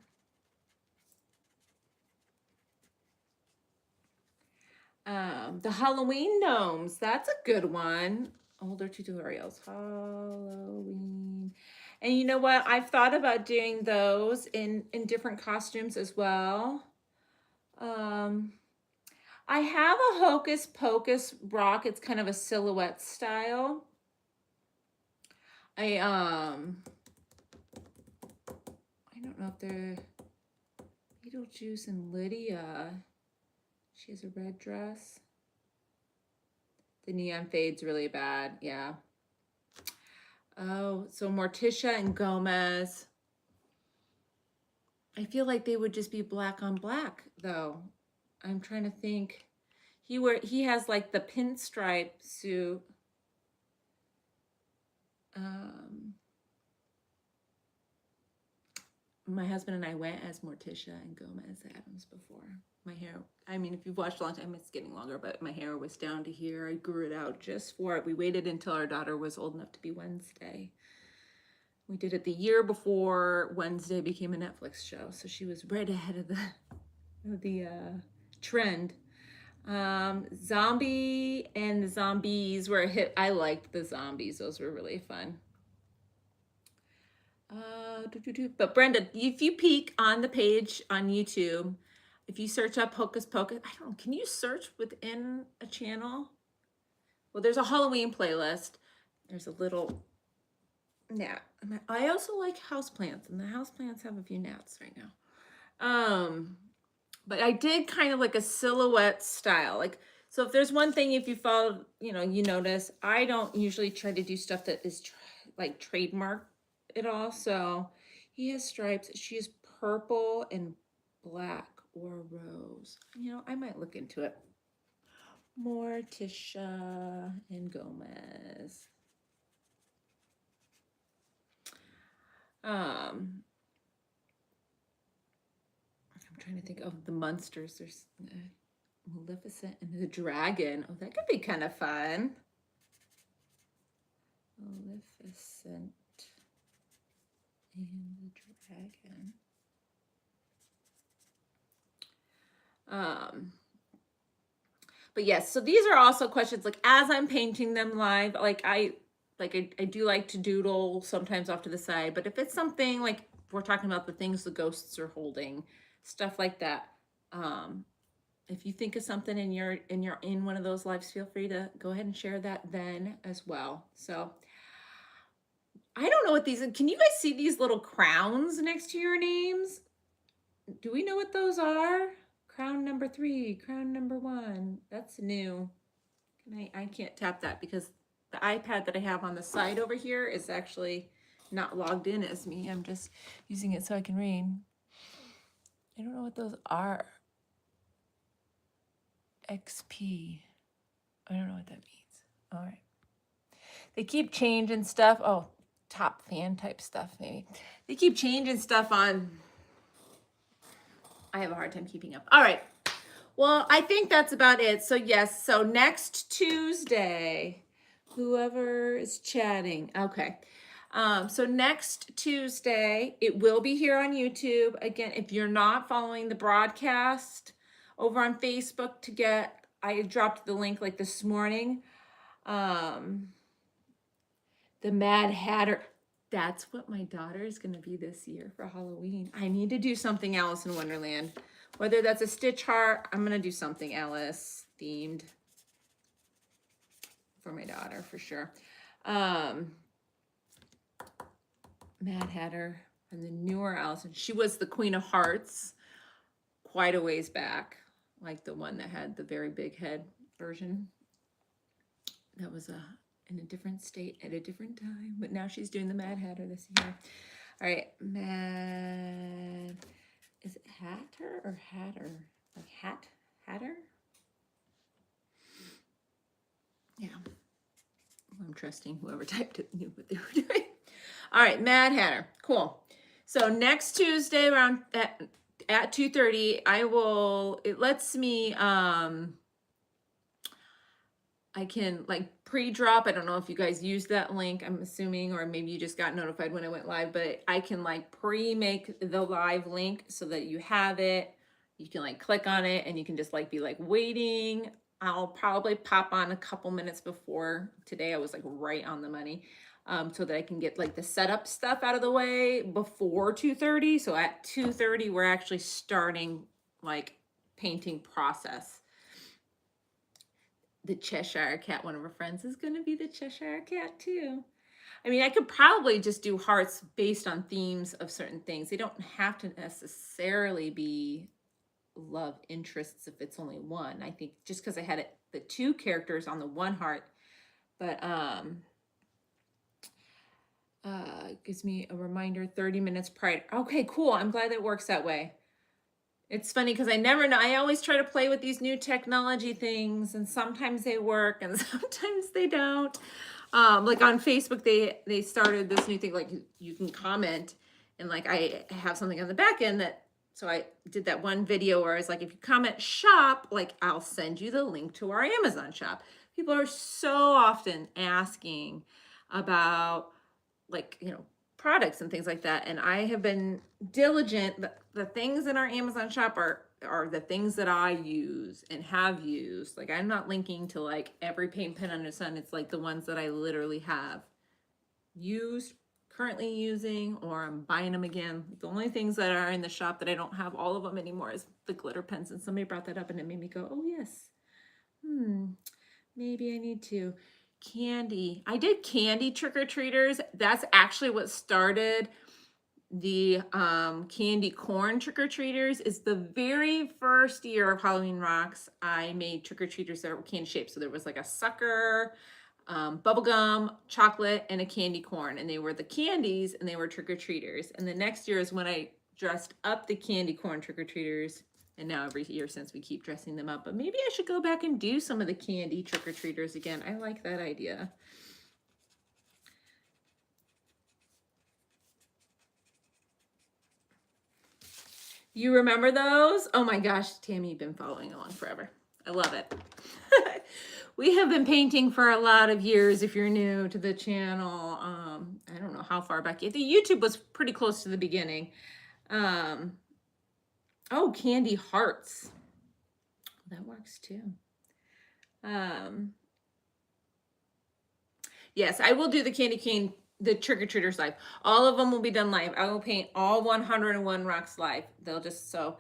The Halloween gnomes, that's a good one. Older tutorials, Halloween. And you know what? I've thought about doing those in different costumes as well. I have a Hocus Pocus rock. It's kind of a silhouette style. I don't know if they're Beetlejuice and Lydia. She has a red dress. The neon fade's really bad. Yeah. Oh, so Morticia and Gomez. I feel like they would just be black on black, though. I'm trying to think. He has like the pinstripe suit. My husband and I went as Morticia and Gomez Adams before. My hair, I mean, if you've watched a long time, it's getting longer, but my hair was down to here. I grew it out just for it. We waited until our daughter was old enough to be Wednesday. We did it the year before Wednesday became a Netflix show, so she was right ahead of the trend. Zombie and the zombies were a hit. I liked the zombies. Those were really fun. But Brenda, if you peek on the page on YouTube, if you search up Hocus Pocus, I don't know, can you search within a channel? Well, there's a Halloween playlist. There's a little gnat. I also like houseplants, and the houseplants have a few gnats right now. But I did kind of like a silhouette style. Like, so if there's one thing, if you follow, you know, you notice, I don't usually try to do stuff that is like trademark at all. So he has stripes. She is purple and black or rose. You know, I might look into it. Morticia and Gomez. I'm trying to think of the monsters. There's Maleficent and the dragon. Oh, that could be kind of fun. Maleficent and the dragon. But yes, so these are also questions like as I'm painting them live, like I do like to doodle sometimes off to the side, but if it's something like we're talking about the things the ghosts are holding, stuff like that. If you think of something and you're in one of those lives, feel free to go ahead and share that then as well. So I don't know what these, can you guys see these little crowns next to your names? Do we know what those are? Crown number 3, crown number 1. That's new. I can't tap that because the iPad that I have on the side over here is actually not logged in as me. I'm just using it so I can read. I don't know what those are. XP. I don't know what that means. All right. They keep changing stuff. Oh, top fan type stuff maybe. They keep changing stuff on. I have a hard time keeping up. All right. Well, I think that's about it. So yes, so next Tuesday, whoever is chatting. Okay. So next Tuesday, it will be here on YouTube. Again, if you're not following the broadcast over on Facebook I dropped the link like this morning. The Mad Hatter. That's what my daughter is going to be this year for Halloween. I need to do something Alice in Wonderland. Whether that's a Stitch Heart, I'm going to do something Alice themed for my daughter for sure. Mad Hatter and the newer Alice. She was the Queen of Hearts quite a ways back, like the one that had the very big head version. That was in a different state at a different time, but now she's doing the Mad Hatter this year. All right, Mad, is it Hatter or Hatter? Like Hatter? Yeah, I'm trusting whoever typed it knew what they were doing. All right, Mad Hatter, cool. So next Tuesday around at 2:30, it lets me, I can like pre-drop. I don't know if you guys use that link, I'm assuming, or maybe you just got notified when I went live, but I can like pre-make the live link so that you have it. You can like click on it and you can just like be like waiting. I'll probably pop on a couple minutes before. Today I was like right on the money, so that I can get like the setup stuff out of the way before 2:30. So at 2:30, we're actually starting like painting process. The Cheshire Cat, one of her friends, is going to be the Cheshire Cat too. I mean, I could probably just do hearts based on themes of certain things. They don't have to necessarily be love interests if it's only one. I think just because I had the two characters on the one heart, but gives me a reminder 30 minutes prior. Okay, cool. I'm glad that works that way. It's funny because I never know. I always try to play with these new technology things, and sometimes they work and sometimes they don't. Like on Facebook, they started this new thing, like you can comment, and like I have something on the back end so I did that one video where I was like, if you comment shop, like I'll send you the link to our Amazon shop. People are so often asking about like, products and things like that. And I have been diligent. The things in our Amazon shop are the things that I use and have used. Like I'm not linking to like every paint pen under the sun. It's like the ones that I literally have used, currently using, or I'm buying them again. The only things that are in the shop that I don't have all of them anymore is the glitter pens. And somebody brought that up and it made me go, oh yes, maybe I need to. Candy. I did candy trick-or-treaters. That's actually what started the candy corn trick-or-treaters. Is the very first year of Halloween Rocks, I made trick-or-treaters that were candy shaped. So there was like a sucker, bubblegum, chocolate, and a candy corn. And they were the candies and they were trick-or-treaters. And the next year is when I dressed up the candy corn trick-or-treaters. And now every year since we keep dressing them up. But maybe I should go back and do some of the candy trick-or-treaters again. I like that idea. You remember those? Oh my gosh, Tammy, you've been following along forever. I love it. We have been painting for a lot of years. If you're new to the channel, I don't know how far back. The YouTube was pretty close to the beginning. Oh, candy hearts. That works too. Yes, I will do the candy cane, the trick-or-treaters live. All of them will be done live. I will paint all 101 rocks live. They'll just, so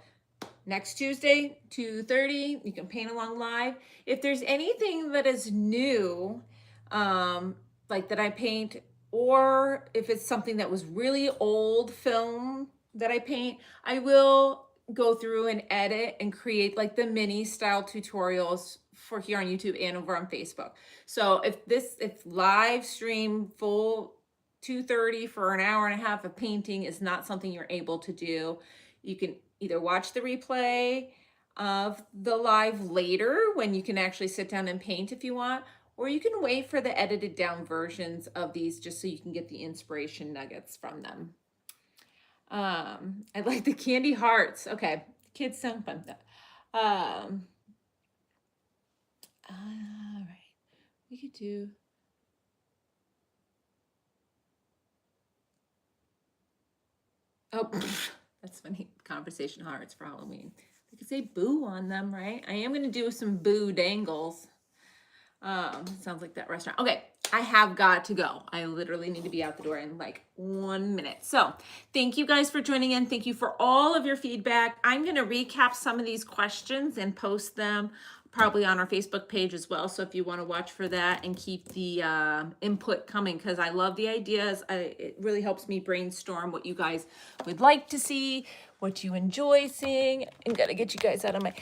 next Tuesday, 2:30, you can paint along live. If there's anything that is new, like that I paint, or if it's something that was really old film that I paint, I will go through and edit and create like the mini style tutorials for here on YouTube and over on Facebook. So if live stream full 2:30 for an hour and a half of painting is not something you're able to do, you can either watch the replay of the live later when you can actually sit down and paint if you want, or you can wait for the edited down versions of these just so you can get the inspiration nuggets from them. I like the candy hearts. Okay, kids sound fun. All right, we could do. Oh, that's funny. Conversation hearts for Halloween. We could say boo on them, right? I am going to do some boo dangles. Sounds like that restaurant. Okay, I have got to go. I literally need to be out the door in like 1 minute. So thank you guys for joining in. Thank you for all of your feedback. I'm going to recap some of these questions and post them probably on our Facebook page as well. So if you want to watch for that and keep the input coming, because I love the ideas. It really helps me brainstorm what you guys would like to see, what you enjoy seeing. I'm going to get you guys out of my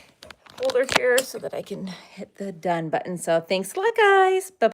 folder here so that I can hit the done button. So thanks a lot, guys. Bye.